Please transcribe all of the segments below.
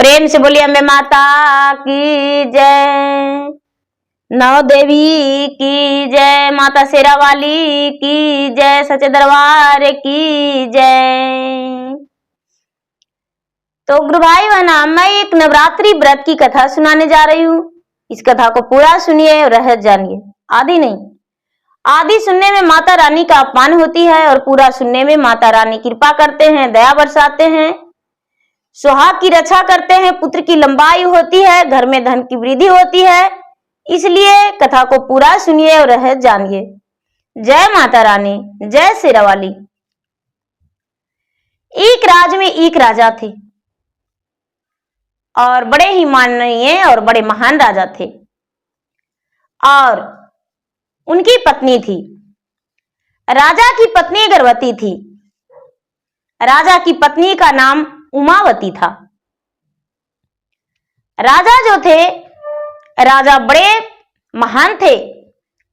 प्रेम से बोलिए अम्बे माता की जय, नौ देवी की जय, माता शेरा वाली की जय, सच्चे दरबार की जय। तो गुरु भाई बहना, मैं एक नवरात्रि व्रत की कथा सुनाने जा रही हूँ। इस कथा को पूरा सुनिए और रहस्य जानिए। आदि नहीं, आदि सुनने में माता रानी का अपमान होती है और पूरा सुनने में माता रानी कृपा करते हैं, दया बरसाते हैं, सुहाग की रक्षा करते हैं, पुत्र की लंबाई होती है, घर में धन की वृद्धि होती है। इसलिए कथा को पूरा सुनिए और रहस्य जानिए। जय माता रानी, जय शेरा वाली। एक राज में एक राजा थे और बड़े ही माननीय और बड़े महान राजा थे और उनकी पत्नी थी। राजा की पत्नी गर्भवती थी। राजा की पत्नी का नाम उमावती था। राजा जो थे, राजा बड़े महान थे,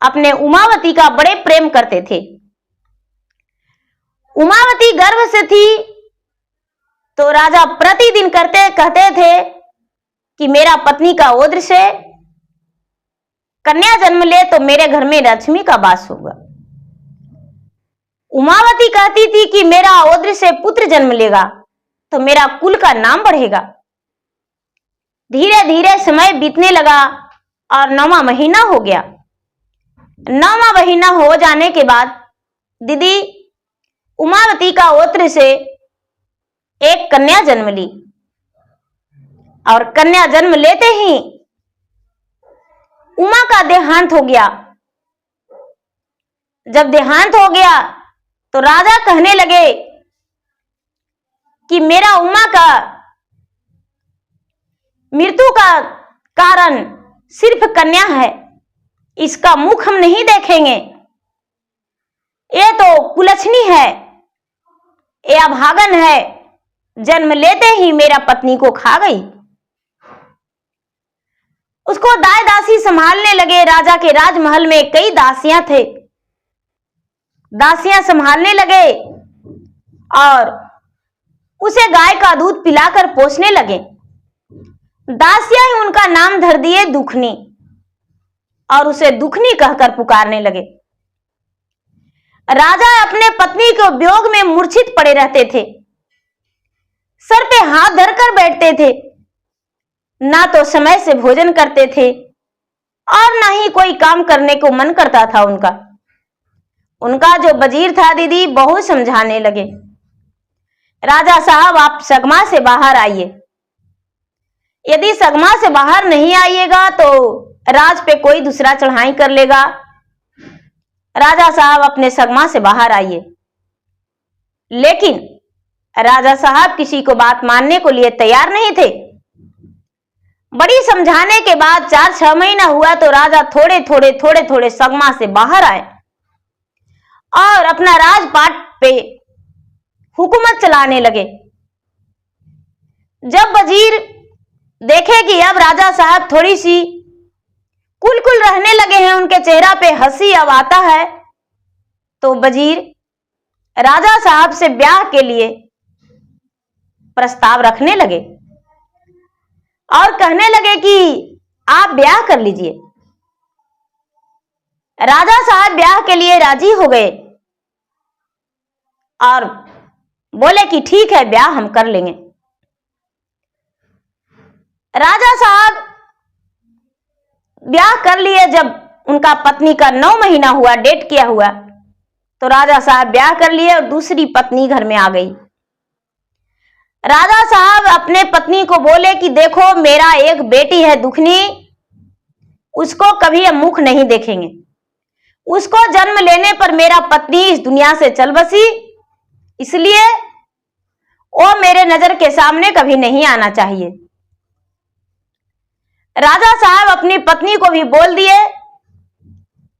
अपने उमावती का बड़े प्रेम करते थे। उमावती गर्भ से थी तो राजा प्रतिदिन कहते थे कि मेरा पत्नी का ओद्र से कन्या जन्म ले तो मेरे घर में लक्ष्मी का वास होगा। उमावती कहती थी कि मेरा ओद्र से पुत्र जन्म लेगा तो मेरा कुल का नाम बढ़ेगा। धीरे धीरे समय बीतने लगा और 9वां महीना हो गया। 9वां महीना हो जाने के बाद दीदी उमावती का ओद्र से एक कन्या जन्म ली और कन्या जन्म लेते ही उमा का देहांत हो गया। जब देहांत हो गया तो राजा कहने लगे कि मेरा उमा का मृत्यु का कारण सिर्फ कन्या है, इसका मुख हम नहीं देखेंगे। ये तो कुलच्छनी है, ये अभागन है, जन्म लेते ही मेरा पत्नी को खा गई। उसको दाई दासी संभालने लगे। राजा के राजमहल में कई दासियां थे, दासियां संभालने लगे और उसे गाय का दूध पिलाकर पोसने लगे। दासियां ही उनका नाम धर दिए दुखनी और उसे दुखनी कहकर पुकारने लगे। राजा अपने पत्नी के वियोग में मूर्छित पड़े रहते थे, सर पे हाथ धरकर बैठते थे, ना तो समय से भोजन करते थे और ना ही कोई काम करने को मन करता था उनका। उनका जो वजीर था दीदी बहुत समझाने लगे, राजा साहब आप सगमा से बाहर आइए, यदि सगमा से बाहर नहीं आइएगा तो राज पे कोई दूसरा चढ़ाई कर लेगा। राजा साहब अपने सगमा से बाहर आइए। लेकिन राजा साहब किसी को बात मानने को लिए तैयार नहीं थे। बड़ी समझाने के बाद 4-6 महीना हुआ तो राजा थोड़े थोड़े सगमा से बाहर आए और अपना राजपाट पे हुकूमत चलाने लगे। जब वजीर देखे कि अब राजा साहब थोड़ी सी कुल रहने लगे हैं, उनके चेहरा पे हंसी अब आता है, तो वजीर राजा साहब से ब्याह के लिए प्रस्ताव रखने लगे और कहने लगे कि आप ब्याह कर लीजिए। राजा साहब ब्याह के लिए राजी हो गए और बोले कि ठीक है, ब्याह हम कर लेंगे। राजा साहब ब्याह कर लिए। जब उनका पत्नी का 9 महीना हुआ, डेट किया हुआ, तो राजा साहब ब्याह कर लिए और दूसरी पत्नी घर में आ गई। राजा साहब अपने पत्नी को बोले कि देखो मेरा एक बेटी है दुखनी, उसको कभी हम मुख नहीं देखेंगे, उसको जन्म लेने पर मेरा पत्नी इस दुनिया से चल बसी, इसलिए वो मेरे नजर के सामने कभी नहीं आना चाहिए। राजा साहब अपनी पत्नी को भी बोल दिए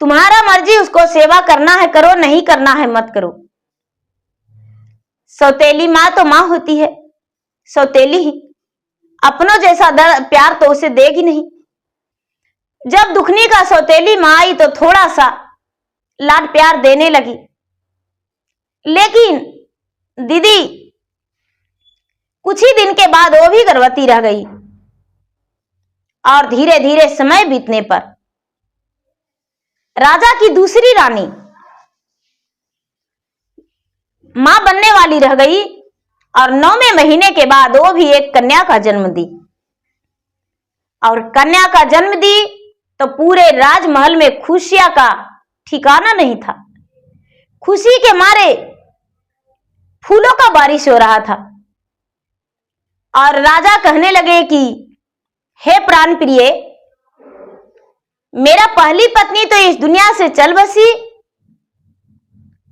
तुम्हारा मर्जी, उसको सेवा करना है करो, नहीं करना है मत करो। सौतेली माँ तो माँ होती है, सौतेली ही, अपनों जैसा प्यार तो उसे देगी नहीं। जब दुखनी का सौतेली माँ आई तो थोड़ा सा लाड प्यार देने लगी, लेकिन दीदी कुछ ही दिन के बाद वो भी गर्भवती रह गई और धीरे धीरे समय बीतने पर राजा की दूसरी रानी मां बनने वाली रह गई और 9वें महीने के बाद वो भी एक कन्या का जन्म दी। और कन्या का जन्म दी तो पूरे राजमहल में खुशियां का ठिकाना नहीं था। खुशी के मारे फूलों का बारिश हो रहा था और राजा कहने लगे कि हे प्राण प्रिय, मेरा पहली पत्नी तो इस दुनिया से चल बसी,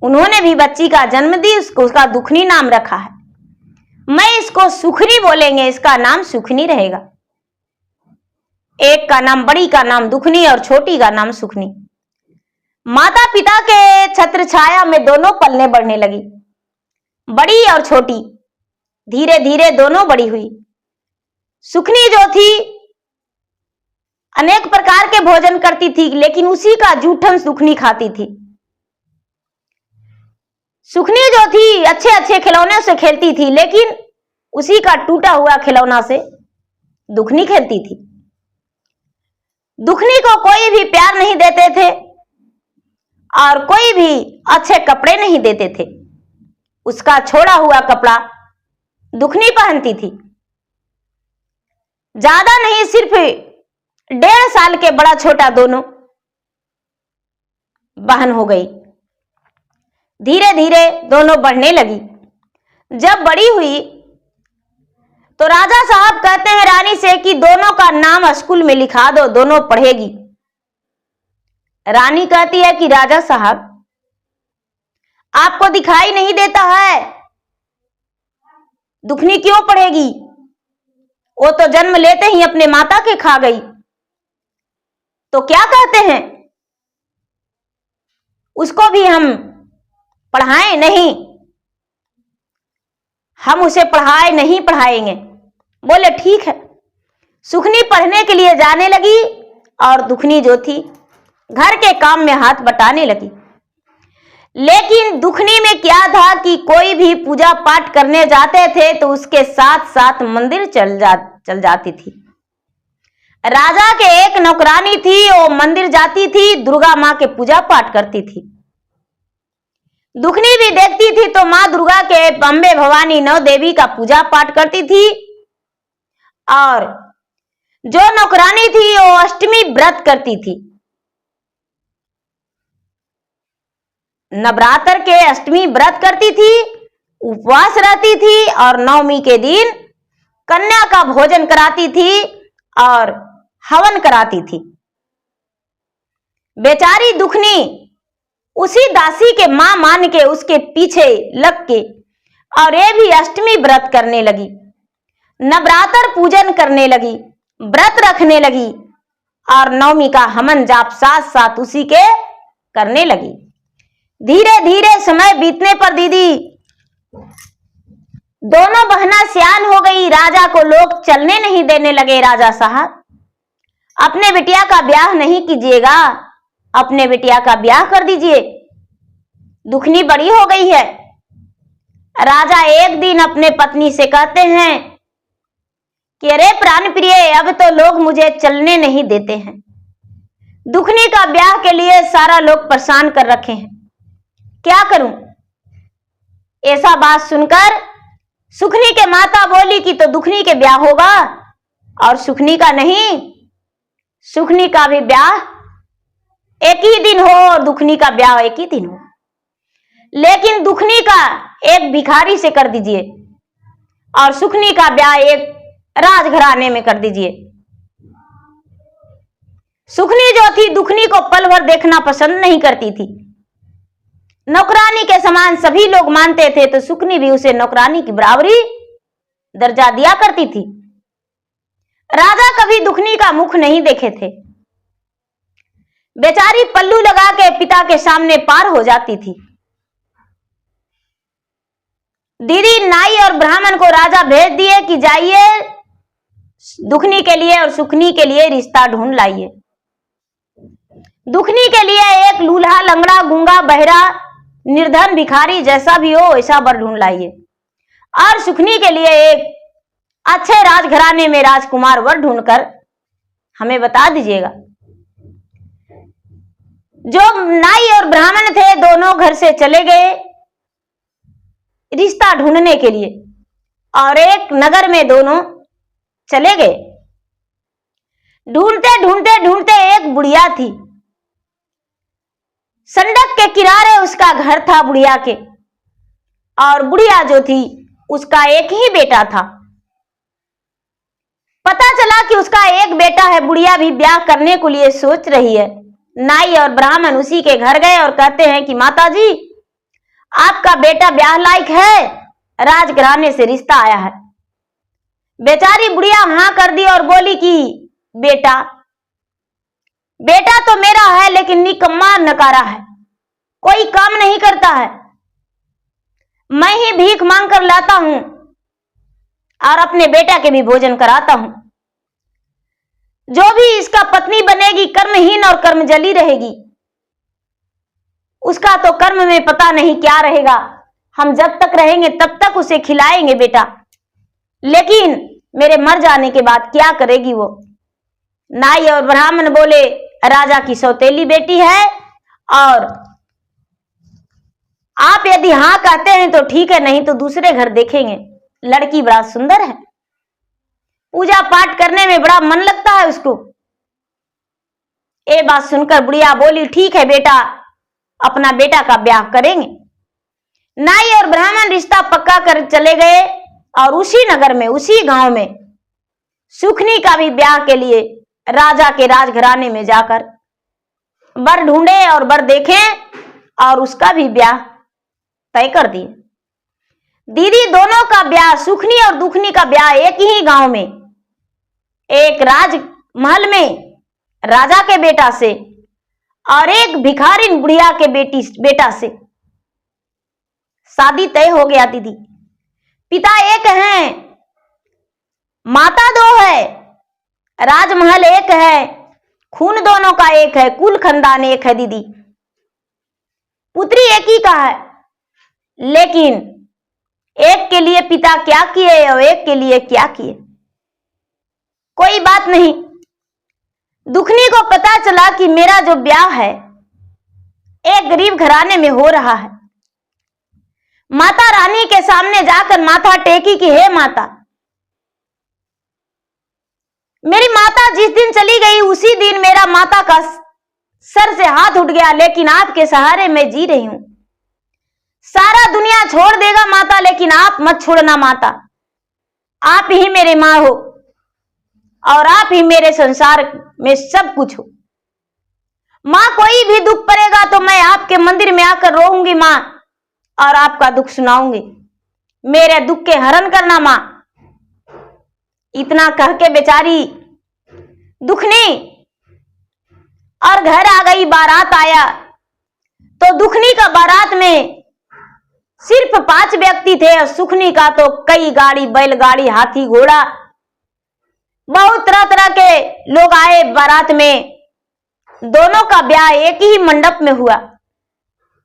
उन्होंने भी बच्ची का जन्म दी, उसका दुखनी नाम रखा है। मैं इसको सुखनी बोलेंगे, इसका नाम सुखनी रहेगा। एक का नाम, बड़ी का नाम दुखनी और छोटी का नाम सुखनी। माता पिता के छत्र छाया में दोनों पलने बढ़ने लगी। बड़ी और छोटी धीरे धीरे दोनों बड़ी हुई। सुखनी जो थी अनेक प्रकार के भोजन करती थी, लेकिन उसी का जूठन सुखनी खाती थी। सुखनी जो थी अच्छे अच्छे खिलौने से खेलती थी, लेकिन उसी का टूटा हुआ खिलौना से दुखनी खेलती थी। दुखनी को कोई भी प्यार नहीं देते थे और कोई भी अच्छे कपड़े नहीं देते थे। उसका छोड़ा हुआ कपड़ा दुखनी पहनती थी। ज्यादा नहीं, सिर्फ 1.5 साल के बड़ा छोटा दोनों बहन हो गई। धीरे धीरे दोनों बढ़ने लगी। जब बड़ी हुई तो राजा साहब कहते हैं रानी से कि दोनों का नाम स्कूल में लिखा दो, दोनों पढ़ेगी। रानी कहती है कि राजा साहब, आपको दिखाई नहीं देता है, दुखनी क्यों पढ़ेगी? वो तो जन्म लेते ही अपने माता के खा गई। तो क्या कहते हैं, उसको भी हम पढ़ाएं? नहीं, हम उसे पढ़ाए नहीं पढ़ाएंगे। बोले ठीक है। सुखनी पढ़ने के लिए जाने लगी और दुखनी जो थी घर के काम में हाथ बटाने लगी। लेकिन दुखनी में क्या था कि कोई भी पूजा पाठ करने जाते थे तो उसके साथ साथ मंदिर चल जाती थी। राजा के एक नौकरानी थी, वो मंदिर जाती थी, दुर्गा माँ के पूजा पाठ करती थी। दुखनी भी देखती थी तो माँ दुर्गा के, अम्बे भवानी 9 देवी का पूजा पाठ करती थी। और जो नौकरानी थी वो अष्टमी व्रत करती थी। नवरात्र के अष्टमी व्रत करती थी, उपवास रहती थी और 9वीं के दिन कन्या का भोजन कराती थी और हवन कराती थी। बेचारी दुखनी उसी दासी के मां मान के उसके पीछे लग के और ये भी अष्टमी व्रत करने लगी, नवरात्र पूजन करने लगी, व्रत रखने लगी और 9वीं का हवन जाप साथ साथ उसी के करने लगी। धीरे धीरे समय बीतने पर दीदी दोनों बहना सियान हो गई। राजा को लोग चलने नहीं देने लगे। राजा साहब, अपने बिटिया का ब्याह नहीं कीजिएगा, अपने बिटिया का ब्याह कर दीजिए, दुखनी बड़ी हो गई है। राजा एक दिन अपने पत्नी से कहते हैं कि अरे प्राण प्रिय, अब तो लोग मुझे चलने नहीं देते हैं, दुखनी का ब्याह के लिए सारा लोग परेशान कर रखे हैं, क्या करूं? ऐसा बात सुनकर सुखनी के माता बोली कि तो दुखनी के ब्याह होगा और सुखनी का नहीं, सुखनी का भी ब्याह एक ही दिन हो और दुखनी का ब्याह एक ही दिन हो, लेकिन दुखनी का एक भिखारी से कर दीजिए और सुखनी का ब्याह एक राजघराने में कर दीजिए। सुखनी जो थी दुखनी को पल भर देखना पसंद नहीं करती थी। नौकरानी के समान सभी लोग मानते थे तो सुखनी भी उसे नौकरानी की बराबरी दर्जा दिया करती थी। राजा कभी दुखनी का मुख नहीं देखे थे। बेचारी पल्लू लगा के पिता के सामने पार हो जाती थी। दीदी नाई और ब्राह्मण को राजा भेज दिए कि जाइए दुखनी के लिए और सुखनी के लिए रिश्ता ढूंढ लाइए। दुखनी के लिए एक लूल्हा, लंगड़ा, गूंगा, बहरा, निर्धन, भिखारी जैसा भी हो वैसा वर ढूंढ लाइए और सुखनी के लिए एक अच्छे राजघराने में राजकुमार वर ढूंढकर हमें बता दीजिएगा। जो नाई और ब्राह्मण थे दोनों घर से चले गए रिश्ता ढूंढने के लिए और एक नगर में दोनों चले गए। ढूंढते ढूंढते ढूंढते एक बुढ़िया थी, सड़क के किनारे उसका घर था बुढ़िया के, और बुढ़िया जो थी उसका एक ही बेटा था। पता चला कि उसका एक बेटा है, बुढ़िया भी ब्याह करने को लिए सोच रही है। नाई और ब्राह्मण उसी के घर गए और कहते हैं कि माता जी आपका बेटा ब्याह लायक है, राजघराने से रिश्ता आया है। बेचारी बुढ़िया हाँ कर दी और बोली कि बेटा तो मेरा है लेकिन निकम्मा नकारा है, कोई काम नहीं करता है, मैं ही भीख मांग कर लाता हूं और अपने बेटा के भी भोजन कराता हूं। जो भी इसका पत्नी बनेगी कर्महीन और कर्मजली रहेगी, उसका तो कर्म में पता नहीं क्या रहेगा। हम जब तक रहेंगे तब तक उसे खिलाएंगे बेटा, लेकिन मेरे मर जाने के बाद क्या करेगी वो। नाई और ब्राह्मण बोले राजा की सौतेली बेटी है और आप यदि हाँ कहते हैं तो ठीक है, नहीं तो दूसरे घर देखेंगे, लड़की बड़ा सुंदर है, पूजा पाठ करने में बड़ा मन लगता है उसको। ये बात सुनकर बुढ़िया बोली ठीक है बेटा, अपना बेटा का ब्याह करेंगे। नाई और ब्राह्मण रिश्ता पक्का कर चले गए और उसी नगर में उसी गांव में सुखनी का भी ब्याह के लिए राजा के राजघराने में जाकर वर ढूंढे और वर देखे और उसका भी ब्याह तय कर दिए। दीदी दोनों का ब्याह, सुखनी और दुखनी का ब्याह एक ही गांव में एक राजमहल में राजा के बेटा से और एक भिखारिन बुढ़िया के बेटा से शादी तय हो गया। दीदी पिता एक हैं, माता दो है, राजमहल एक है, खून दोनों का एक है, कुल खानदान एक है। दीदी पुत्री एक ही का है, लेकिन एक के लिए पिता क्या किए और एक के लिए क्या किए, कोई बात नहीं। दुखनी को पता चला कि मेरा जो ब्याह है एक गरीब घराने में हो रहा है। माता रानी के सामने जाकर माथा टेकी कि हे माता, मेरी माता जिस दिन चली गई उसी दिन मेरा माता का सर से हाथ उठ गया, लेकिन आपके सहारे मैं जी रही हूं। सारा दुनिया छोड़ देगा माता, लेकिन आप मत छोड़ना माता, आप ही मेरे माँ हो और आप ही मेरे संसार में सब कुछ हो। माँ कोई भी दुख पड़ेगा तो मैं आपके मंदिर में आकर रोऊंगी माँ और आपका दुख सुनाऊंगी, मेरे दुख के हरण करना माँ। इतना कह के बेचारी दुखनी और घर आ गई। बारात आया तो दुखनी का बारात में सिर्फ 5 व्यक्ति थे और सुखनी का तो कई गाड़ी, बैलगाड़ी, हाथी, घोड़ा, बहुत तरह तरह के लोग आए बारात में। दोनों का ब्याह एक ही मंडप में हुआ।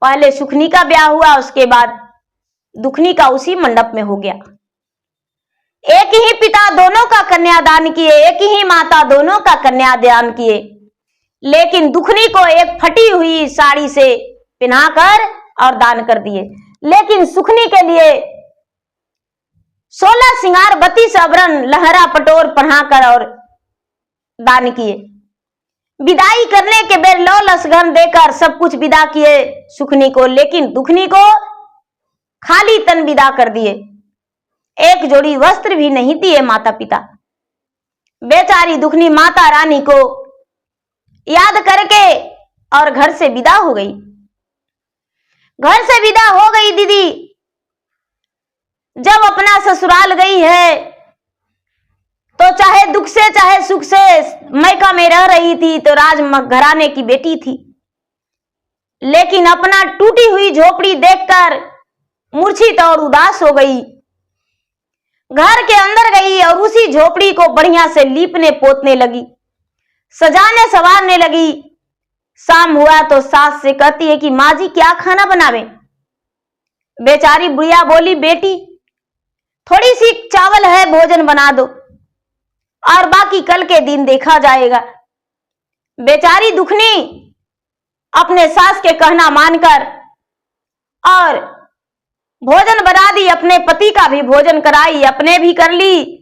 पहले सुखनी का ब्याह हुआ, उसके बाद दुखनी का उसी मंडप में हो गया। एक ही पिता दोनों का कन्यादान किए, एक ही माता दोनों का कन्यादान किए, लेकिन दुखनी को एक फटी हुई साड़ी से पहनाकर और दान कर दिए, लेकिन सुखनी के लिए 16 सिंगार 32 आभरण लहरा पटोर पहनाकर और दान किए। विदाई करने के बेर लौ लसगन देकर सब कुछ विदा किए सुखनी को, लेकिन दुखनी को खाली तन विदा कर दिए, एक जोड़ी वस्त्र भी नहीं दिए माता पिता। बेचारी दुखनी माता रानी को याद करके और घर से विदा हो गई। घर से विदा हो गई दीदी, जब अपना ससुराल गई है तो चाहे दुख से चाहे सुख से मैका में रह रही थी, तो राज घराने की बेटी थी, लेकिन अपना टूटी हुई झोपड़ी देखकर मूर्छित और उदास हो गई। घर के अंदर गई और उसी झोपड़ी को बढ़िया से लीपने पोतने लगी, सजाने संवारने लगी। शाम हुआ तो सास से कहती है कि माँ जी क्या खाना बनावे। बेचारी बुढ़िया बोली बेटी थोड़ी सी चावल है, भोजन बना दो और बाकी कल के दिन देखा जाएगा। बेचारी दुखनी अपने सास के कहना मानकर और भोजन बना दी, अपने पति का भी भोजन कराई, अपने भी कर ली।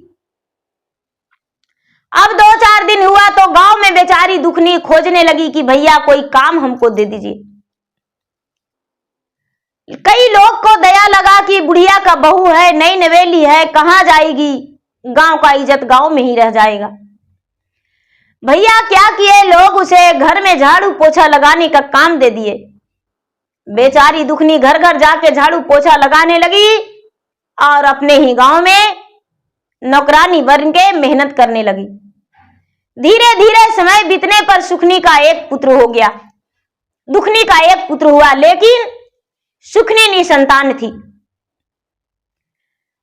अब 2-4 दिन हुआ तो गांव में बेचारी दुखनी खोजने लगी कि भैया कोई काम हमको दे दीजिए। कई लोग को दया लगा कि बुढ़िया का बहू है, नई नवेली है, कहां जाएगी, गांव का इज्जत गांव में ही रह जाएगा। भैया क्या किए, लोग उसे घर में झाड़ू पोछा लगाने का काम दे दिए। बेचारी दुखनी घर घर जाके झाड़ू पोछा लगाने लगी और अपने ही गांव में नौकरानी बन के मेहनत करने लगी। धीरे धीरे समय बीतने पर सुखनी का एक पुत्र हो गया। दुखनी का एक पुत्र हुआ, लेकिन सुखनी निसंतान थी।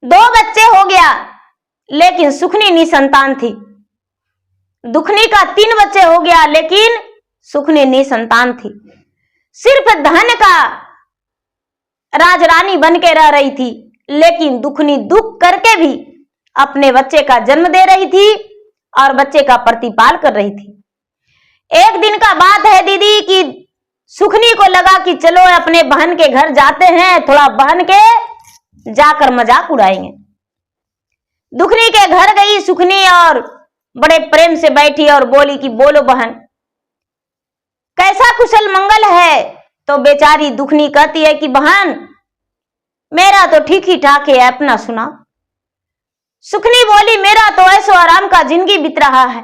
2 बच्चे हो गया, लेकिन सुखनी निसंतान थी। दुखनी का 3 बच्चे हो गया, लेकिन सुखनी निसंतान थी। सिर्फ धन का राजरानी बन के रह रही थी, लेकिन दुखनी दुख करके भी अपने बच्चे का जन्म दे रही थी और बच्चे का प्रतिपाल कर रही थी। एक दिन का बात है दीदी कि सुखनी को लगा कि चलो अपने बहन के घर जाते हैं, थोड़ा बहन के जाकर मजाक उड़ाएंगे। दुखनी के घर गई सुखनी और बड़े प्रेम से बैठी और बोली कि बोलो बहन, कैसा कुशल मंगल है। तो बेचारी दुखनी कहती है कि बहन मेरा तो ठीक ही ठाक है, अपना सुना। सुखनी बोली मेरा तो ऐसो आराम का जिंदगी बीत रहा है,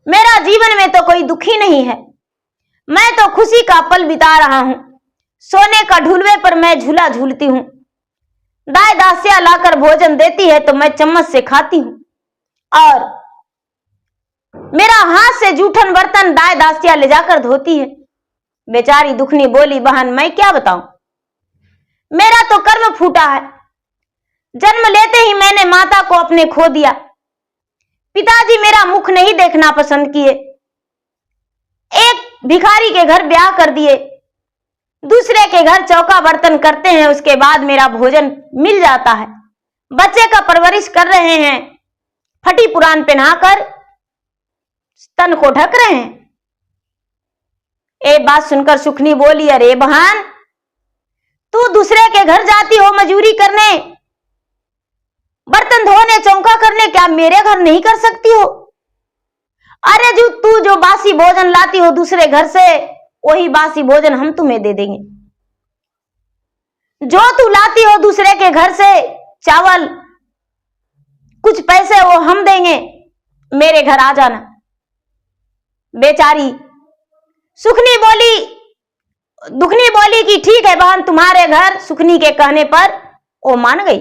मेरा जीवन में तो कोई दुखी नहीं है, मैं तो खुशी का पल बिता रहा हूं। सोने का ढुलवे पर मैं झूला झूलती हूं, दाई दासिया लाकर भोजन देती है तो मैं चम्मच से खाती हूं और मेरा हाथ से जूठन बर्तन दाई दासिया ले जाकर धोती है। बेचारी दुखनी बोली बहन मैं क्या बताऊं, मेरा तो कर्म फूटा है। जन्म लेते ही मैंने माता को अपने खो दिया। पिताजी मेरा मुख नहीं देखना पसंद किए, एक भिखारी के घर ब्याह कर दिए, दूसरे के घर चौका बर्तन करते हैं, उसके बाद मेरा भोजन मिल जाता है। बच्चे का परवरिश कर रहे हैं, फटी पुरान पहनाकर तन को ढक रहे हैं। एक बात सुनकर सुखनी बोली अरे बहन तू दूसरे के घर जाती हो मजूरी करने, बर्तन धोने, चौका करने, क्या मेरे घर नहीं कर सकती हो? अरे तू जो बासी भोजन लाती हो दूसरे घर से, वही बासी भोजन हम तुम्हें दे देंगे। जो तू लाती हो दूसरे के घर से चावल, कुछ पैसे वो हम देंगे, मेरे घर आ जाना। बेचारी दुखनी बोली कि ठीक है बहन तुम्हारे घर। सुखनी के कहने पर वो मान गई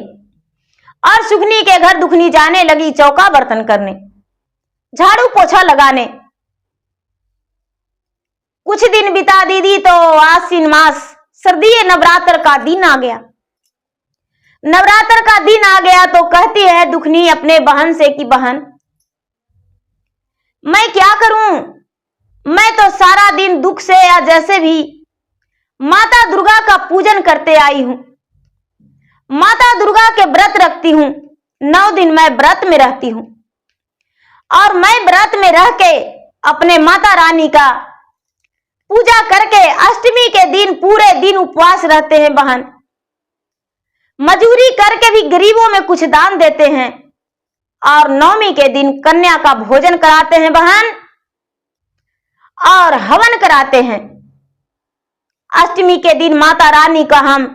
और सुखनी के घर दुखनी जाने लगी चौका बर्तन करने, झाड़ू पोछा लगाने। कुछ दिन बिता दीदी तो आश्विन मास सर्दी नवरात्र का दिन आ गया। नवरात्र का दिन आ गया तो कहती है दुखनी अपने बहन से कि बहन मैं क्या करूं, मैं तो सारा दिन दुख से या जैसे भी माता दुर्गा का पूजन करते आई हूं। माता दुर्गा के व्रत रखती हूं, 9 दिन मैं व्रत में रहती हूं और मैं व्रत में रह के अपने माता रानी का पूजा करके अष्टमी के दिन पूरे दिन उपवास रहते हैं बहन। मजूरी करके भी गरीबों में कुछ दान देते हैं और नवमी के दिन कन्या का भोजन कराते हैं बहन और हवन कराते हैं। अष्टमी के दिन माता रानी का हम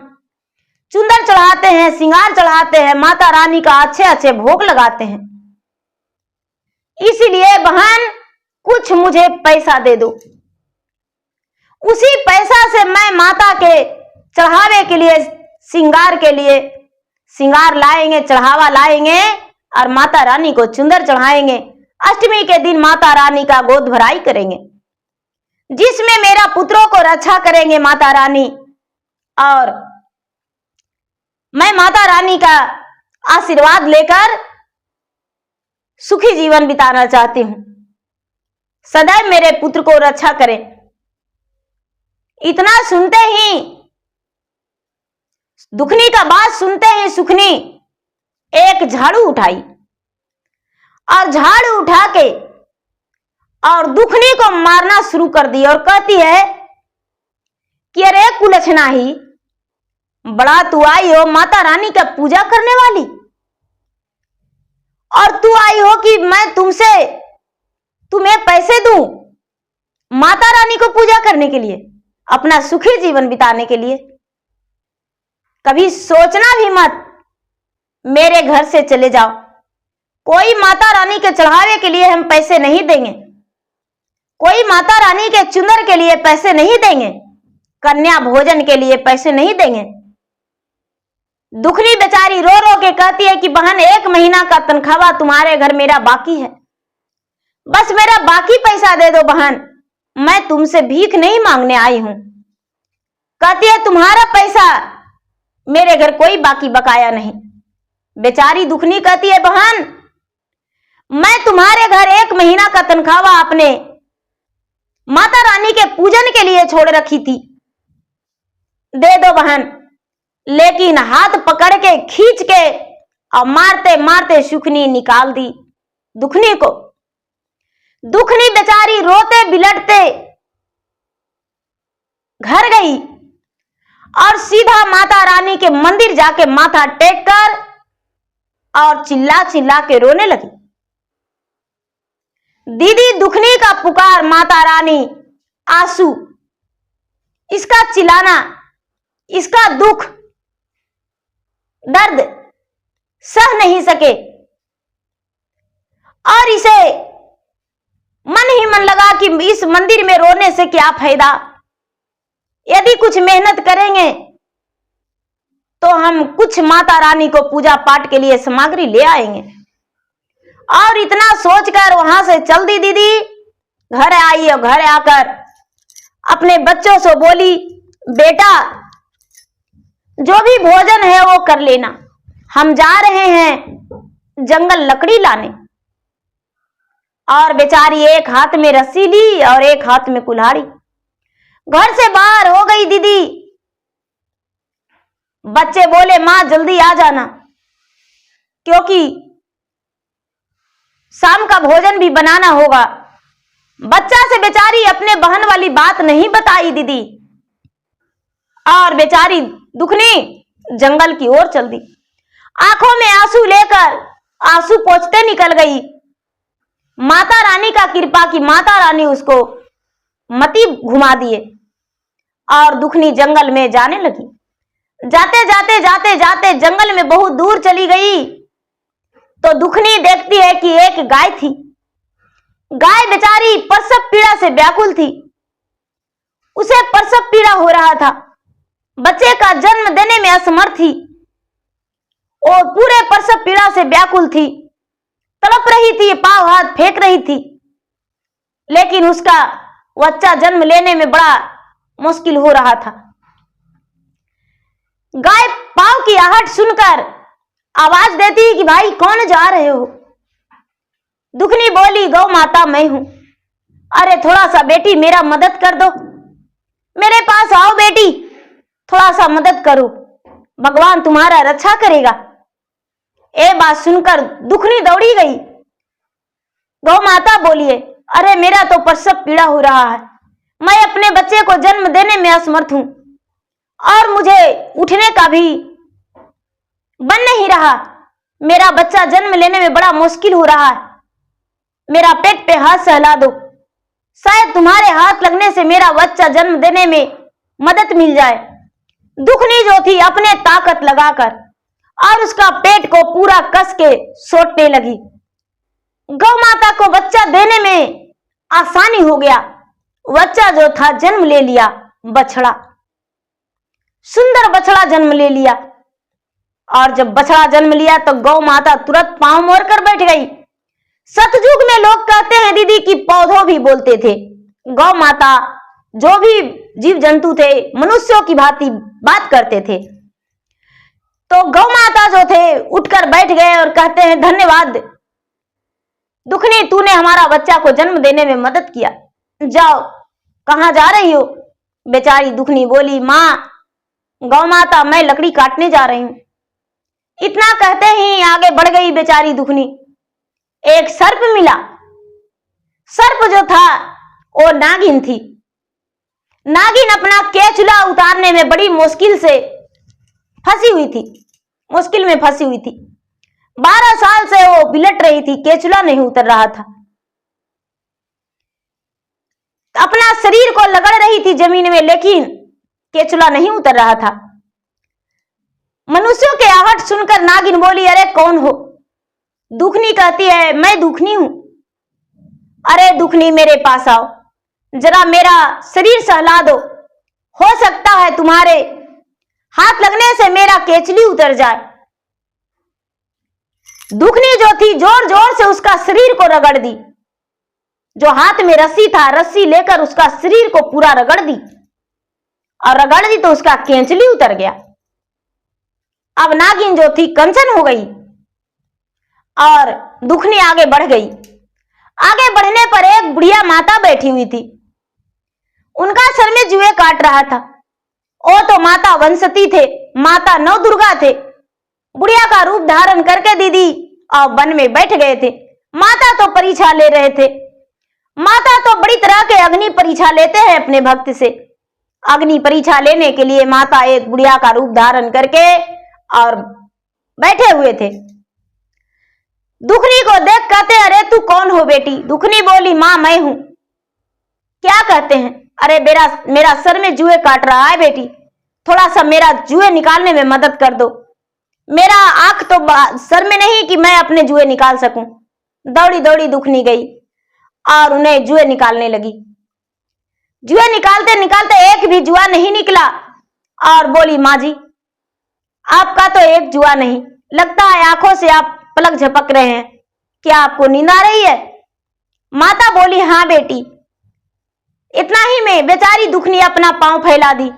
चुंदर चढ़ाते हैं, श्रृंगार चढ़ाते हैं, माता रानी का अच्छे अच्छे भोग लगाते हैं। इसीलिए बहन कुछ मुझे पैसा दे दो, उसी पैसा से मैं माता के चढ़ावे के लिए, श्रृंगार के लिए श्रृंगार लाएंगे, चढ़ावा लाएंगे और माता रानी को चुंदर चढ़ाएंगे। अष्टमी के दिन माता रानी का गोद भराई करेंगे, जिसमें मेरा पुत्रों को रक्षा करेंगे माता रानी और मैं माता रानी का आशीर्वाद लेकर सुखी जीवन बिताना चाहती हूं। सदैव मेरे पुत्र को रक्षा करें। इतना सुनते ही दुखनी का बात सुनते ही सुखनी एक झाड़ू उठाई और झाड़ू उठा के और दुखनी को मारना शुरू कर दी और कहती है कि अरे कुलछना ही, बड़ा तू आई हो माता रानी का पूजा करने वाली, और तू आई हो कि मैं तुम्हें पैसे दूं माता रानी को पूजा करने के लिए, अपना सुखी जीवन बिताने के लिए। कभी सोचना भी मत मेरे घर से चले जाओ, कोई माता रानी के चढ़ावे के लिए हम पैसे नहीं देंगे, कोई माता रानी के चुनर के लिए पैसे नहीं देंगे, कन्या भोजन के लिए पैसे नहीं देंगे। दुखनी बेचारी रो रो के कहती है कि बहन 1 महीना का तनख्वाह तुम्हारे घर मेरा बाकी है, बस मेरा बाकी पैसा दे दो बहन, मैं तुमसे भीख नहीं मांगने आई हूं। कहती है तुम्हारा पैसा मेरे घर कोई बाकी बकाया नहीं। बेचारी दुखनी कहती है बहन मैं तुम्हारे घर 1 महीना का तनख्वाह अपने माता रानी के पूजन के लिए छोड़ रखी थी, दे दो बहन। लेकिन हाथ पकड़ के खींच के और मारते मारते सुखनी निकाल दी दुखनी को। दुखनी बेचारी रोते बिलटते घर गई और सीधा माता रानी के मंदिर जाके माथा टेक कर और चिल्ला चिल्ला के रोने लगी। दीदी दुखनी का पुकार माता रानी आंसू, इसका चिल्लाना, इसका दुख दर्द सह नहीं सके और इसे मन ही मन लगा कि इस मंदिर में रोने से क्या फायदा, यदि कुछ मेहनत करेंगे तो हम कुछ माता रानी को पूजा पाठ के लिए सामग्री ले आएंगे। और इतना सोचकर वहां से चल दी दीदी। घर आई और घर आकर अपने बच्चों से बोली बेटा जो भी भोजन है वो कर लेना, हम जा रहे हैं जंगल लकड़ी लाने। और बेचारी एक हाथ में रस्सी ली और एक हाथ में कुल्हाड़ी, घर से बाहर हो गई दीदी। बच्चे बोले मां जल्दी आ जाना, क्योंकि शाम का भोजन भी बनाना होगा। बच्चा से बेचारी अपने बहन वाली बात नहीं बताई दीदी, और बेचारी दुखनी जंगल की ओर चल दी। आंखों में आंसू लेकर आंसू पोंछते निकल गई। माता रानी का कृपा की माता रानी उसको मति घुमा दिए और दुखनी जंगल में जाने लगी। जाते जाते जाते जाते जंगल में बहुत दूर चली गई तो दुखनी देखती है कि एक गाय थी। गाय बेचारी प्रसव पीड़ा से व्याकुल थी, उसे प्रसव पीड़ा हो रहा था, बच्चे का जन्म देने में असमर्थ थी और पूरे प्रसव पीड़ा से व्याकुल थी, तड़प रही थी, पांव हाथ फेंक रही थी, लेकिन उसका बच्चा जन्म लेने में बड़ा मुश्किल हो रहा था। गाय पांव की आहट सुनकर आवाज देती है कि भाई कौन जा रहे हो? दुखनी बोली गौ माता मैं हूं। अरे थोड़ा सा बेटी मेरा मदद कर दो, मेरे पास आओ बेटी, थोड़ा सा मदद करो, भगवान तुम्हारा रक्षा करेगा। ये बात सुनकर दुखनी दौड़ी गई। गौ माता बोलिए अरे मेरा तो प्रसव पीड़ा हो रहा है, मैं अपने बच्चे को जन्म देने में असमर्थ हूं और मुझे उठने का भी बन नहीं रहा, मेरा बच्चा जन्म लेने में बड़ा मुश्किल हो रहा है, मेरा पेट पे हाथ सहला दो, शायद तुम्हारे हाथ लगने से मेरा बच्चा जन्म देने में मदद मिल जाए। दुखनी जो थी अपने ताकत लगाकर और उसका पेट को पूरा कस के सोटने लगी। गौ माता को बच्चा देने में आसानी हो गया, बच्चा जो था जन्म ले लिया, बछड़ा, सुंदर बछड़ा जन्म ले लिया। और जब बछड़ा जन्म लिया तो गौ माता तुरंत पांव मोड़कर बैठ गई। सतयुग में लोग कहते हैं दीदी कि पौधों भी बोलते थे। गौ माता जो भी जीव जंतु थे मनुष्यों की भांति बात करते थे। तो गौ माता जो थे उठकर बैठ गए और कहते हैं धन्यवाद दुखनी, तूने हमारा बच्चा को जन्म देने में मदद किया, जाओ कहां जा रही हो? बेचारी दुखनी बोली मां गौ माता मैं लकड़ी काटने जा रही हूं। इतना कहते ही आगे बढ़ गई बेचारी दुखनी। एक सर्प मिला। सर्प जो था वो नागिन थी। नागिन अपना केचुला उतारने में बड़ी मुश्किल से फंसी हुई थी, मुश्किल में फंसी हुई थी। 12 साल से वो बिलट रही थी, केचुला नहीं उतर रहा था। अपना शरीर को लगड़ रही थी जमीन में, लेकिन केचुला नहीं उतर रहा था। मनुष्यों के आहट सुनकर नागिन बोली, अरे कौन हो? दुखनी कहती है, मैं दुखनी हूं। अरे दुखनी मेरे पास आओ, जरा मेरा शरीर सहला दो, हो सकता है तुम्हारे हाथ लगने से मेरा केचली उतर जाए। दुखनी जो थी जोर जोर से उसका शरीर को रगड़ दी। जो हाथ में रस्सी था, रस्सी लेकर उसका शरीर को पूरा रगड़ दी, और रगड़ दी तो उसका केचली उतर गया। अब नागिन जो थी कंचन हो गई और दुखनी आगे बढ़ गई। आगे बढ़ने पर एक बुढ़िया माता बैठी हुई थी। उनका सर में जुए काट रहा था। वो तो माता वनसती थे, माता नव दुर्गा थे। बुढ़िया का रूप धारण करके दीदी और वन में बैठ गए थे। माता तो परीक्षा ले रहे थे। माता तो बड़ी तरह के अग्नि परीक्षा लेते हैं अपने भक्त से। अग्नि परीक्षा लेने के लिए माता एक बुढ़िया का रूप धारण करके और बैठे हुए थे। दुखनी को देख कहते, अरे तू कौन हो बेटी? दुखनी बोली, मां मैं हूं। क्या कहते हैं? अरे मेरा सर में जुए काट रहा है बेटी, थोड़ा सा मेरा जुए निकालने में मदद कर दो। मेरा आंख तो सर में नहीं कि मैं अपने जुए निकाल सकूं। दौड़ी दौड़ी दुखनी गई और उन्हें जुए निकालने लगी। जुए निकालते निकालते एक भी जुआ नहीं निकला और बोली, माँ जी आपका तो एक जुआ नहीं, लगता है आंखों से आप पलक झपक रहे हैं, क्या आपको नींद आ रही है? माता बोली, हाँ बेटी। इतना ही में बेचारी दुखनी अपना पांव फैला दी,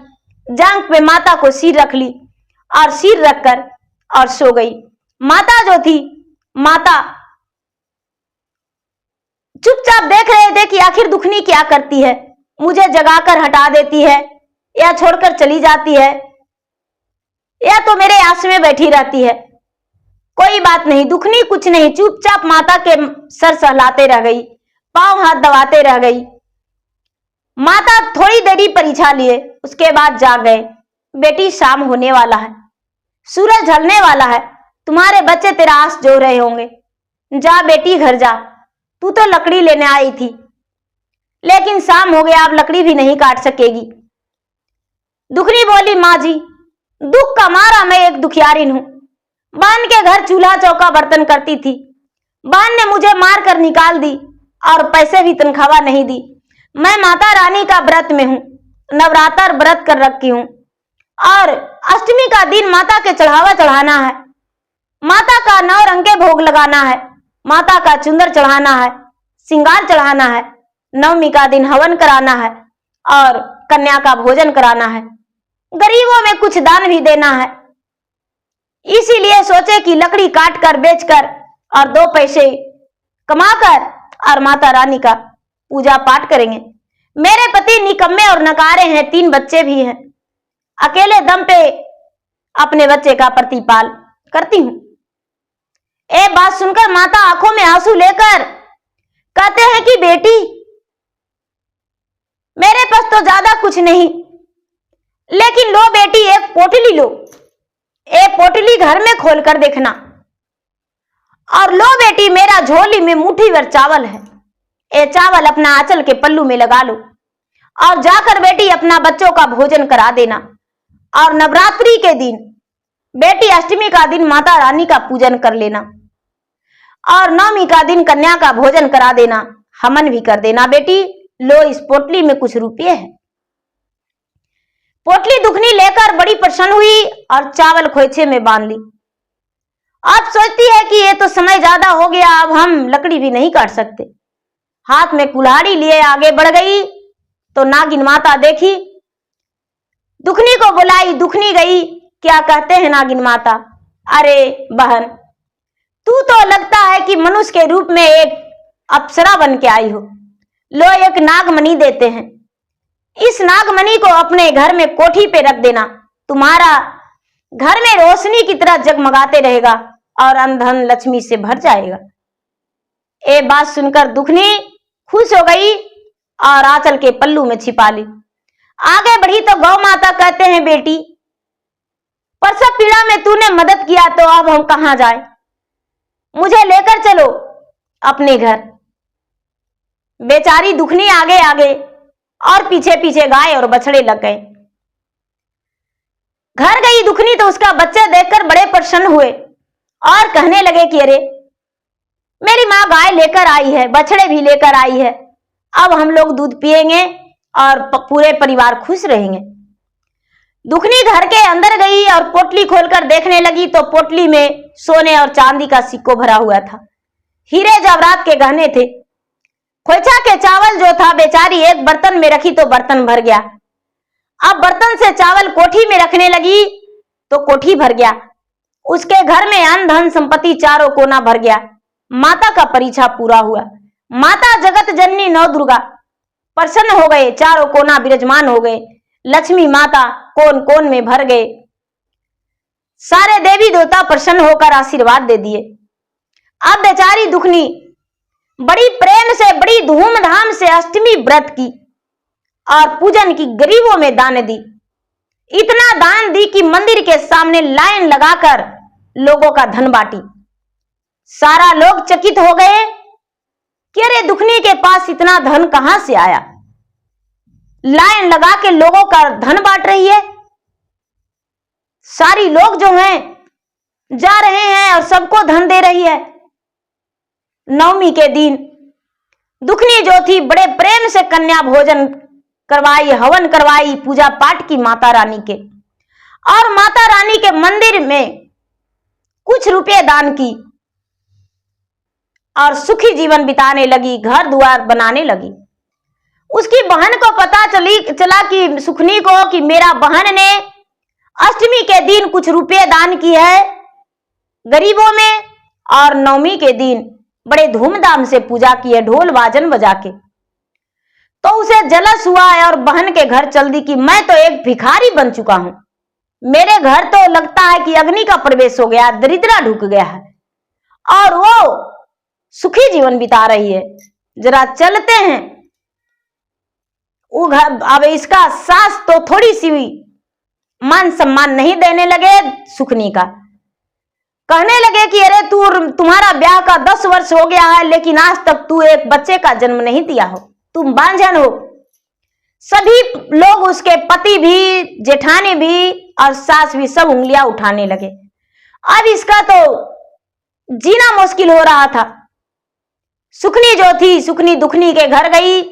जांघ पे माता को सिर रख ली और सिर रखकर और सो गई। माता जो थी, माता चुपचाप देख रहे थे कि आखिर दुखनी क्या करती है, मुझे जगाकर हटा देती है या छोड़कर चली जाती है या तो मेरे आस में बैठी रहती है। कोई बात नहीं, दुखनी कुछ नहीं, चुपचाप माता के सर सहलाते रह गई, पांव हाथ दबाते रह गई। माता थोड़ी देरी परीक्षा लिए, उसके बाद जाग गए। बेटी शाम होने वाला है, सूरज ढलने वाला है, तुम्हारे बच्चे तेरा आस जो रहे होंगे, जा बेटी घर जा, तू तो लकड़ी लेने आई थी, लेकिन शाम हो गया, अब लकड़ी भी नहीं काट सकेगी। दुखनी बोली, माँ जी दुख का मारा मैं एक दुखियारिन हूं। बान के घर चूल्हा चौका बर्तन करती थी, बान ने मुझे मार कर निकाल दी और पैसे भी तनख्वाह नहीं दी। मैं माता रानी का व्रत में हूं, नवरात्र व्रत कर रखी हूं और अष्टमी का दिन माता के चढ़ावा चढ़ाना है, माता का 9 रंग के भोग लगाना है, माता का चुंदर चढ़ाना है, श्रृंगार चढ़ाना है, नवमी का दिन हवन कराना है और कन्या का भोजन कराना है, गरीबों में कुछ दान भी देना है। इसीलिए सोचे कि लकड़ी काट कर बेचकर और 2 पैसे कमाकर और माता रानी का पूजा पाठ करेंगे। मेरे पति निकम्मे और नकारे हैं, 3 बच्चे भी हैं, अकेले दम पे अपने बच्चे का प्रतिपाल करती हूं। ये बात सुनकर माता आंखों में आंसू लेकर कहते हैं कि बेटी मेरे पास तो ज्यादा कुछ नहीं, लेकिन लो बेटी एक पोटली लो, एक पोटली घर में खोलकर देखना और लो बेटी मेरा झोली में मुट्ठी भर चावल है, ये चावल अपना आंचल के पल्लू में लगा लो और जाकर बेटी अपना बच्चों का भोजन करा देना। और नवरात्रि के दिन बेटी अष्टमी का दिन माता रानी का पूजन कर लेना और नवमी का दिन कन्या का भोजन करा देना, हवन भी कर देना। बेटी लो इस पोटली में कुछ रुपये हैं। पोटली दुखनी लेकर बड़ी प्रसन्न हुई और चावल खोइछे में बांध ली। अब सोचती है कि ये तो समय ज्यादा हो गया, अब हम लकड़ी भी नहीं काट सकते। हाथ में कुल्हाड़ी लिए आगे बढ़ गई तो नागिन माता देखी, दुखनी को बुलाई। दुखनी गई, क्या कहते हैं नागिन माता, अरे बहन तू तो लगता है कि मनुष्य के रूप में एक अप्सरा बन के आई हो, लो एक नागमणि देते हैं, इस नागमणि को अपने घर में कोठी पे रख देना, तुम्हारा घर में रोशनी की तरह जगमगाते रहेगा और अन्न धन लक्ष्मी से भर जाएगा। ये बात सुनकर दुखनी खुश हो गई और आंचल के पल्लू में छिपा ली। आगे बढ़ी तो गौ माता कहते हैं, बेटी प्रसव पीड़ा में तूने मदद किया तो अब हम कहां जाए, मुझे लेकर चलो अपने घर। बेचारी दुखनी आगे आगे और पीछे पीछे गाय और बछड़े लग गए। घर गई दुखनी तो उसका बच्चा देखकर बड़े प्रसन्न हुए और कहने लगे कि अरे मेरी माँ गाय लेकर आई है, बछड़े भी लेकर आई है, अब हम लोग दूध पिएंगे और पूरे परिवार खुश रहेंगे। दुखनी घर के अंदर गई और पोटली खोलकर देखने लगी तो पोटली में सोने और चांदी का सिक्को भरा हुआ था, हीरे जवाहरात के गहने थे। खोइछा के चावल जो था बेचारी एक बर्तन में रखी तो बर्तन भर गया। अब बर्तन से चावल कोठी में रखने लगी तो कोठी भर गया। उसके घर में अन्न धन संपत्ति चारों कोना भर गया। माता का परीक्षा पूरा हुआ। माता जगत जननी नौ दुर्गा प्रसन्न हो गए, चारों कोना विराजमान हो गए। लक्ष्मी माता कोन कोन में भर गए। सारे देवी देवता प्रसन्न होकर आशीर्वाद दे दिए। अब बेचारी दुखनी बड़ी प्रेम से बड़ी धूमधाम से अष्टमी व्रत की और पूजन की, गरीबों में दान दी। इतना दान दी कि मंदिर के सामने लाइन लगाकर लोगों का धन बांटी। सारा लोग चकित हो गए कि अरे दुखनी के पास इतना धन कहां से आया, लाइन लगा के लोगों का धन बांट रही है। सारी लोग जो हैं जा रहे हैं और सबको धन दे रही है। नवमी के दिन दुखनी जो थी बड़े प्रेम से कन्या भोजन करवाई, हवन करवाई, पूजा पाठ की माता रानी के, और माता रानी के मंदिर में कुछ रुपए दान की और सुखी जीवन बिताने लगी, घर द्वार बनाने लगी। उसकी बहन को पता चला कि सुखनी को कि मेरा बहन ने अष्टमी के दिन कुछ रुपए दान की है गरीबों में, और नवमी के दिन बड़े धूमधाम से पूजा की है ढोल बाजन बजा के। तो उसे जलस हुआ है और बहन के घर चल दी कि मैं तो एक भिखारी बन चुका हूं, मेरे घर तो लगता है कि अग्नि का प्रवेश हो गया, दरिद्रा ढुक गया है और वो सुखी जीवन बिता रही है। जरा चलते हैं वो घर। अब इसका सास तो थोड़ी सी मान सम्मान नहीं देने लगे सुखनी का, कहने लगे कि अरे तुम्हारा ब्याह का 10 वर्ष हो गया है लेकिन आज तक तू एक बच्चे का जन्म नहीं दिया हो, तुम बांझन हो। सभी लोग, उसके पति भी, जेठानी भी और सास भी सब उंगलियां उठाने लगे। अब इसका तो जीना मुश्किल हो रहा था। सुखनी जो थी, सुखनी दुखनी के घर गई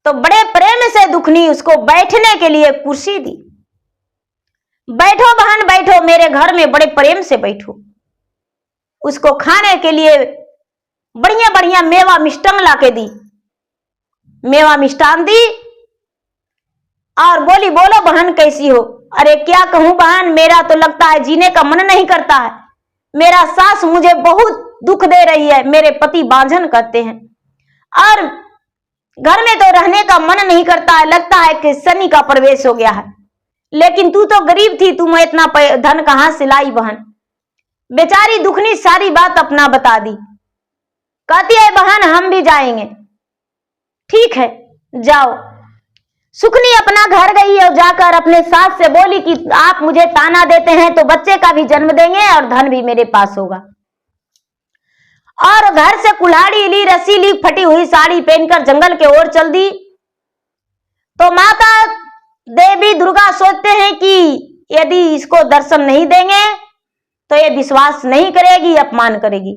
तो बड़े प्रेम से दुखनी उसको बैठने के लिए कुर्सी दी। बैठो बहन बैठो, मेरे घर में बड़े प्रेम से बैठो। उसको खाने के लिए बढ़िया बढ़िया मेवा मिष्टान लाके दी, मेवा मिष्टान दी और बोली बोलो बहन कैसी हो। अरे क्या कहूं बहन, मेरा तो लगता है जीने का मन नहीं करता है, मेरा सास मुझे बहुत दुख दे रही है, मेरे पति बांझन करते हैं और घर में तो रहने का मन नहीं करता है, लगता है कि शनि का प्रवेश हो गया है। लेकिन तू तो गरीब थी, तुम इतना धन कहां से लाई बहन। बेचारी दुखनी सारी बात अपना बता दी। कहती है बहन हम भी जाएंगे। ठीक है जाओ। सुखनी अपना घर गई और जाकर अपने सास से बोली कि आप मुझे ताना देते हैं तो बच्चे का भी जन्म देंगे और धन भी मेरे पास होगा। और घर से कुल्हाड़ी ली, रस्सी ली, फटी हुई साड़ी पहनकर जंगल के ओर चल दी। तो माता देवी दुर्गा सोचते हैं कि यदि इसको दर्शन नहीं देंगे तो ये विश्वास नहीं करेगी, अपमान करेगी।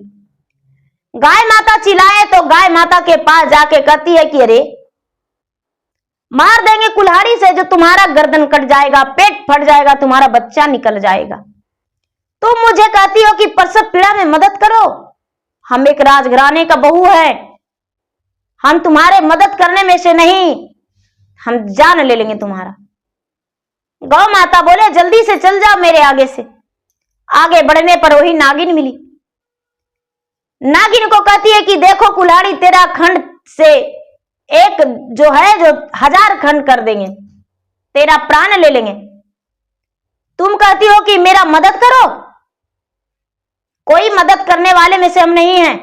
गाय माता चिल्लाए तो गाय माता के पास जाके कहती है कि अरे मार देंगे कुल्हाड़ी से, जो तुम्हारा गर्दन कट जाएगा, पेट फट जाएगा, तुम्हारा बच्चा निकल जाएगा। तुम मुझे कहती हो कि प्रसव पीड़ा में मदद करो, हम एक राजघराने का बहू है, हम तुम्हारे मदद करने में से नहीं, हम जान ले लेंगे तुम्हारा। गौ माता बोले जल्दी से चल जाओ मेरे आगे से। आगे बढ़ने पर वही नागिन मिली। नागिन को कहती है कि देखो कुल्हाड़ी तेरा खंड से एक जो है जो 1000 खंड कर देंगे, तेरा प्राण ले लेंगे। तुम कहती हो कि मेरा मदद करो। कोई मदद करने वाले में से हम नहीं हैं।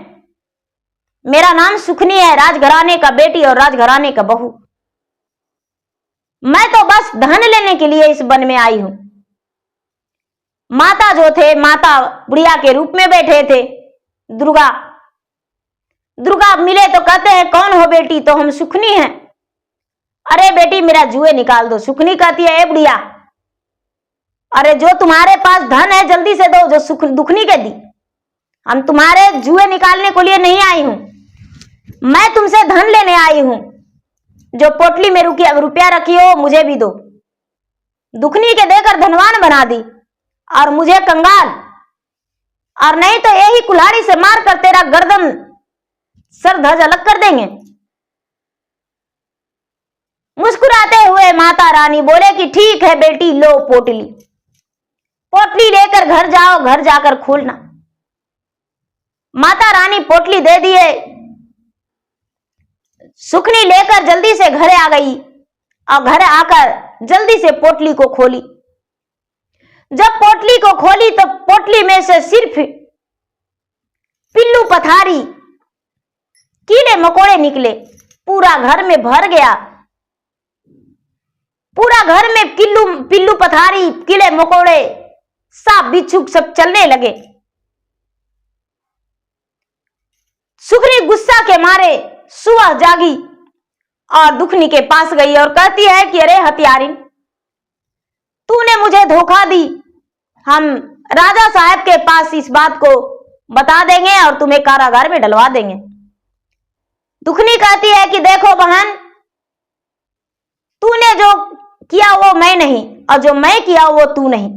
मेरा नाम सुखनी है, राजघराने का बेटी और राजघराने का बहू। मैं तो बस धन लेने के लिए इस वन में आई हूं। माता जो थे, माता बुढ़िया के रूप में बैठे थे, दुर्गा। दुर्गा मिले तो कहते हैं कौन हो बेटी? तो हम सुखनी हैं। अरे बेटी मेरा जुए निकाल दो। सुखनी कहती है ए बुढ़िया, अरे जो तुम्हारे पास धन है जल्दी से दो, जो दुखनी के दी। हम तुम्हारे जुए निकालने के लिए नहीं आई हूं, मैं तुमसे धन लेने आई हूं। जो पोटली में रुपया रखी हो मुझे भी दो। दुखनी के देकर धनवान बना दी और मुझे कंगाल, और नहीं तो यही कुल्हाड़ी से मार कर तेरा गर्दन सर धज अलग कर देंगे। मुस्कुराते हुए माता रानी बोले कि ठीक है बेटी, लो पोटली। पोटली लेकर घर जाओ, घर जाकर खोलना। माता रानी पोटली दे दिए। सुखनी लेकर जल्दी से घर आ गई और घर आकर जल्दी से पोटली को खोली। जब पोटली को खोली तो पोटली में से सिर्फ पिल्लू पथारी कीड़े मकोड़े निकले। पूरा घर में भर गया। पूरा घर में पिल्लू पथारी, कीड़े मकोड़े, सांप बिच्छू सब चलने लगे। सुखनी गुस्सा के मारे सुबह जागी और दुखनी के पास गई और कहती है कि अरे हत्यारिन, तूने मुझे धोखा दी। हम राजा साहब के पास इस बात को बता देंगे और तुम्हें कारागार में डलवा देंगे। दुखनी कहती है कि देखो बहन, तूने जो किया वो मैं नहीं, और जो मैं किया वो तू नहीं।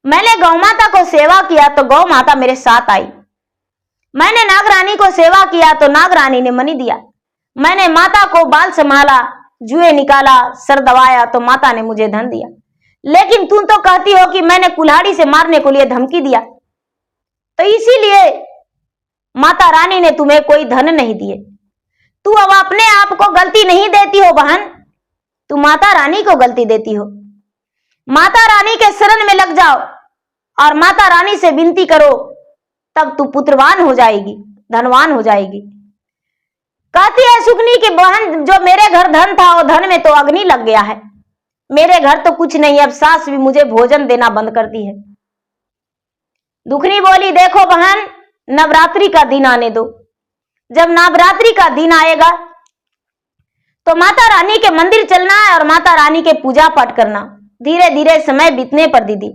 मैंने गौ माता को सेवा किया तो गौ माता मेरे साथ आई। मैंने नागरानी को सेवा किया तो नागरानी ने मनी दिया। मैंने माता को बाल संभाला, जुए निकाला, सर दबाया तो माता ने मुझे धन दिया। लेकिन तुम तो कहती हो कि मैंने कुल्हाड़ी से मारने को लिए धमकी दिया, तो इसीलिए माता रानी ने तुम्हें कोई धन नहीं दिए। तू अब अपने आप को गलती नहीं देती हो बहन, तू माता रानी को गलती देती हो। माता रानी के शरण में लग जाओ और माता रानी से विनती करो, तब तू पुत्रवान हो जाएगी, धनवान हो जाएगी। कहती है सुखनी की बहन, जो मेरे घर धन था वो धन में तो अग्नि लग गया है। मेरे घर तो कुछ नहीं, अब सास भी मुझे भोजन देना बंद करती है। दुखनी बोली देखो बहन, नवरात्रि का दिन आने दो। जब नवरात्रि का दिन आएगा तो माता रानी के मंदिर चलना है और माता रानी के पूजा पाठ करना। धीरे धीरे समय बीतने पर दीदी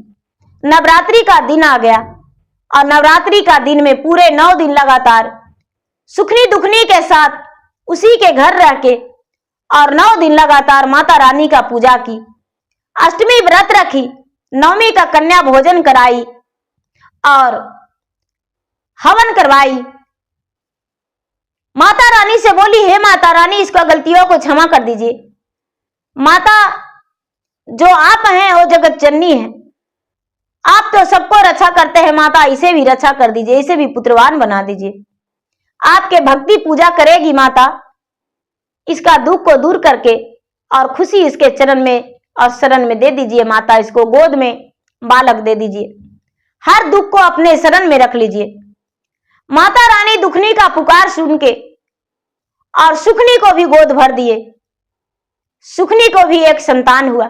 नवरात्रि का दिन आ गया और नवरात्रि का दिन में पूरे 9 दिन लगातार सुखनी दुखनी के साथ उसी के घर रह के और 9 दिन लगातार माता रानी का पूजा की। अष्टमी व्रत रखी, नवमी का कन्या भोजन कराई और हवन करवाई। माता रानी से बोली हे माता रानी, इसका गलतियों को क्षमा कर दीजिए। माता जो आप हैं वो जगत जननी है, आप तो सबको रक्षा करते हैं माता, इसे भी रक्षा कर दीजिए, इसे भी पुत्रवान बना दीजिए। आपके भक्ति पूजा करेगी माता, इसका दुख को दूर करके और खुशी इसके चरण में और शरण में दे दीजिए माता। इसको गोद में बालक दे दीजिए, हर दुख को अपने शरण में रख लीजिए। माता रानी दुखनी का पुकार सुन के और सुखनी को भी गोद भर दिए। सुखनी को भी एक संतान हुआ।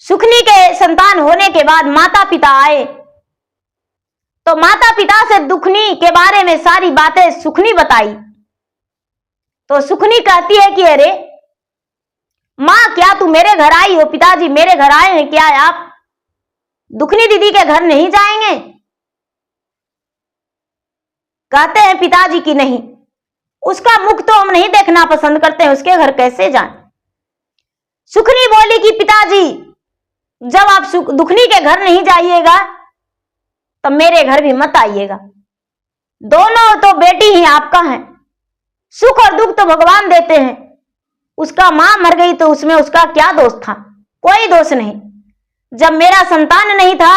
सुखनी के संतान होने के बाद माता पिता आए तो माता पिता से दुखनी के बारे में सारी बातें सुखनी बताई। तो सुखनी कहती है कि अरे माँ, क्या तू मेरे घर आई हो? पिताजी मेरे घर आए हैं, क्या आप दुखनी दीदी के घर नहीं जाएंगे? कहते हैं पिताजी की नहीं, उसका मुख तो हम नहीं देखना पसंद करते हैं, उसके घर कैसे जाएं? सुखनी बोली कि पिताजी जब आप दुखनी के घर नहीं जाइएगा तो मेरे घर भी मत आइएगा। दोनों तो बेटी ही आपका है, सुख और दुख तो भगवान देते हैं। उसका मां मर गई तो उसमें उसका क्या दोष था? कोई दोष नहीं। जब मेरा संतान नहीं था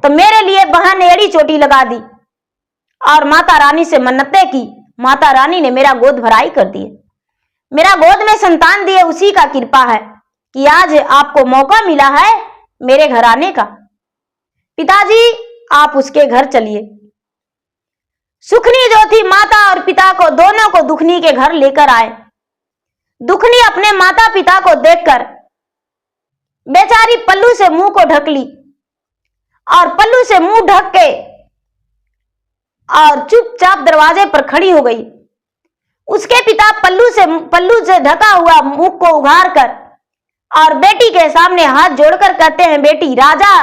तो मेरे लिए बहन ने एड़ी चोटी लगा दी और माता रानी से मन्नतें की। माता रानी ने मेरा गोद भराई कर दिए, मेरा गोद में संतान दिए, उसी का कृपा है। कि आज आपको मौका मिला है मेरे घर आने का। पिताजी, आप उसके घर चलिए। सुखनी जो थी, माता और पिता को दोनों को दुखनी के घर लेकर आए। दुखनी अपने माता पिता को देखकर बेचारी पल्लू से मुंह को ढक ली और पल्लू से मुंह ढक के और चुपचाप दरवाजे पर खड़ी हो गई। उसके पिता पल्लू से ढका हुआ मुंह को उघाड़ कर और बेटी के सामने हाथ जोड़कर कहते हैं, बेटी, राजा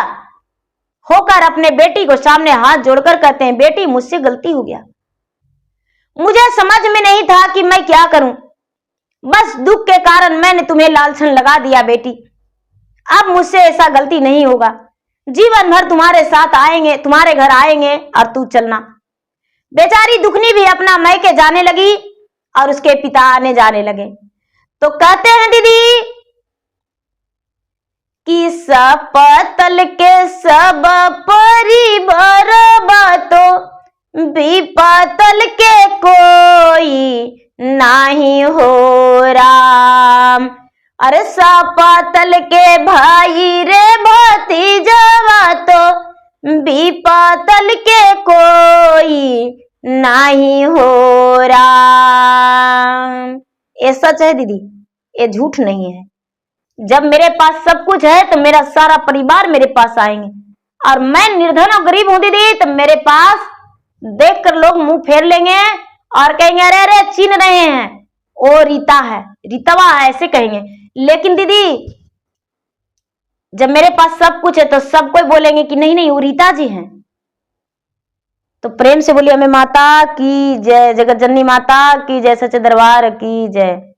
होकर अपने बेटी को सामने हाथ जोड़कर कहते हैं, बेटी, मुझसे गलती हो गया। मुझे समझ में नहीं था कि मैं क्या करूं। बस दुख के कारण मैंने तुम्हें लालछन लगा दिया बेटी। अब मुझसे ऐसा गलती नहीं होगा। जीवन भर तुम्हारे साथ आएंगे, तुम्हारे घर आएंगे और तू चलना। बेचारी दुखनी भी अपना मैके जाने लगी और उसके पिता आने जाने लगे। तो कहते हैं दीदी कि सब पतल के सब परिवार बातों विपतल के कोई नहीं हो राम। अरे सपतल के भाई रे भतीजवा तो विपतल के कोई नहीं हो राम। ये सच है दीदी, ये झूठ नहीं है। जब मेरे पास सब कुछ है तो मेरा सारा परिवार मेरे पास आएंगे, और मैं निर्धन और गरीब हूं दीदी, तो मेरे पास देखकर लोग मुंह फेर लेंगे और कहेंगे, अरे अरे चिन्ह रहे हैं, वो रीता है, रीतवा है, ऐसे कहेंगे। लेकिन दीदी, जब मेरे पास सब कुछ है तो सब कोई बोलेंगे कि नहीं नहीं, वो रीता जी हैं। तो प्रेम से बोलिए, हमें माता की जय, जगत जननी माता की जय, सच्चे दरबार की जय।